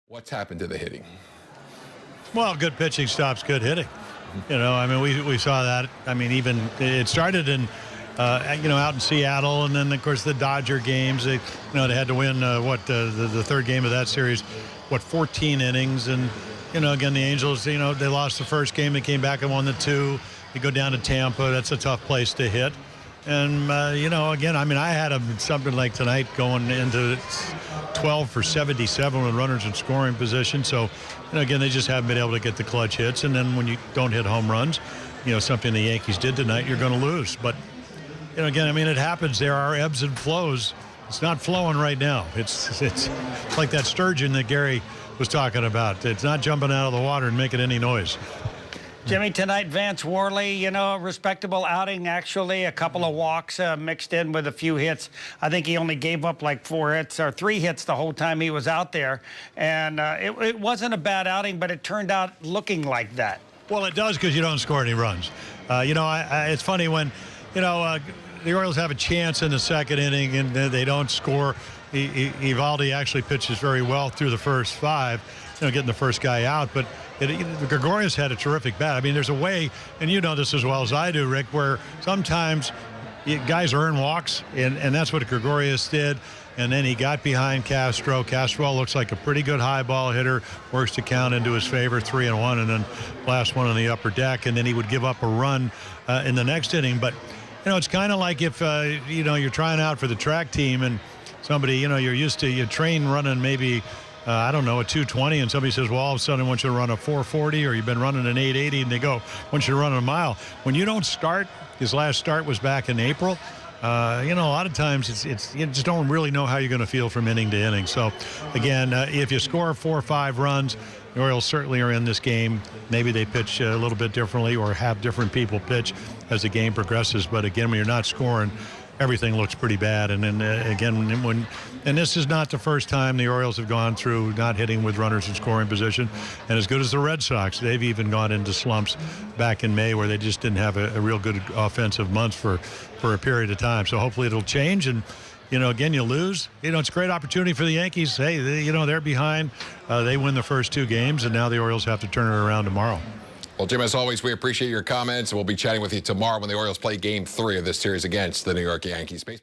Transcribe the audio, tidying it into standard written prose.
What's happened to the hitting? Well, good pitching stops good hitting. I mean, we saw that. I mean, even it started in, out in Seattle, and then of course the Dodger games. They had to win the third game of that series, 14 innings, and again the Angels. They lost the first game. They came back and won the two. They go down to Tampa. That's a tough place to hit. And, again, I mean, I had something like tonight going into 12 for 77 with runners in scoring position. So, again, they just haven't been able to get the clutch hits. And then when you don't hit home runs, something the Yankees did tonight, you're going to lose. But, again, I mean, it happens. There are ebbs and flows. It's not flowing right now. It's like that sturgeon that Gary was talking about. It's not jumping out of the water and making any noise. Jimmy, tonight, Vance Worley, a respectable outing, actually. A couple of walks mixed in with a few hits. I think he only gave up like 4 hits or 3 hits the whole time he was out there. And it wasn't a bad outing, but it turned out looking like that. Well, it does because you don't score any runs. It's funny when, the Orioles have a chance in the second inning and they don't score. Evaldi actually pitches very well through the first 5, getting the first guy out. But Gregorius had a terrific bat. I mean, there's a way, and you know this as well as I do, Rick, where sometimes guys earn walks, and that's what Gregorius did. And then he got behind Castro. Castro looks like a pretty good high ball hitter, works the count into his favor, 3-1, and then last one on the upper deck. And then he would give up a run in the next inning. But, it's kind of like if, you're trying out for the track team and somebody, you're used to, you train running maybe, a 220, and somebody says, well, all of a sudden I want you to run a 440, or you've been running an 880, and they go, I want you to run a mile. When you don't start, his last start was back in April, a lot of times you just don't really know how you're going to feel from inning to inning. So, again, if you score 4 or 5 runs, the Orioles certainly are in this game. Maybe they pitch a little bit differently or have different people pitch as the game progresses. But, again, when you're not scoring, everything looks pretty bad. And then, again, and this is not the first time the Orioles have gone through not hitting with runners in scoring position. And as good as the Red Sox, they've even gone into slumps back in May where they just didn't have a real good offensive month for a period of time. So hopefully it'll change. And, again, you lose. It's a great opportunity for the Yankees. Hey, they're behind. They win the first 2 games, and now the Orioles have to turn it around tomorrow. Well, Jim, as always, we appreciate your comments, and we'll be chatting with you tomorrow when the Orioles play Game 3 of this series against the New York Yankees.